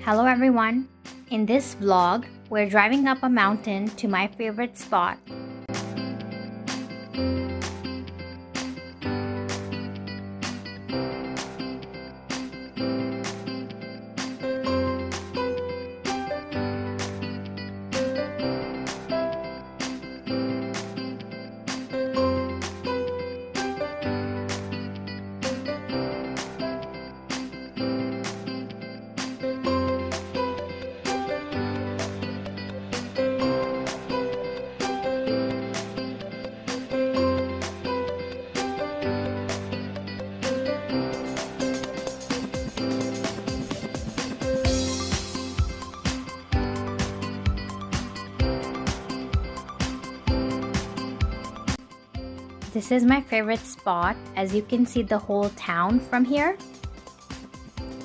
Hello everyone! In this vlog, we're driving up a mountain to my favorite spot. This is my favorite spot, as you can see the whole town from here.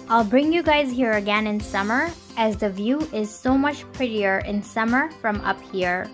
I'll bring you guys here again in summer, as the view is so much prettier in summer from up here.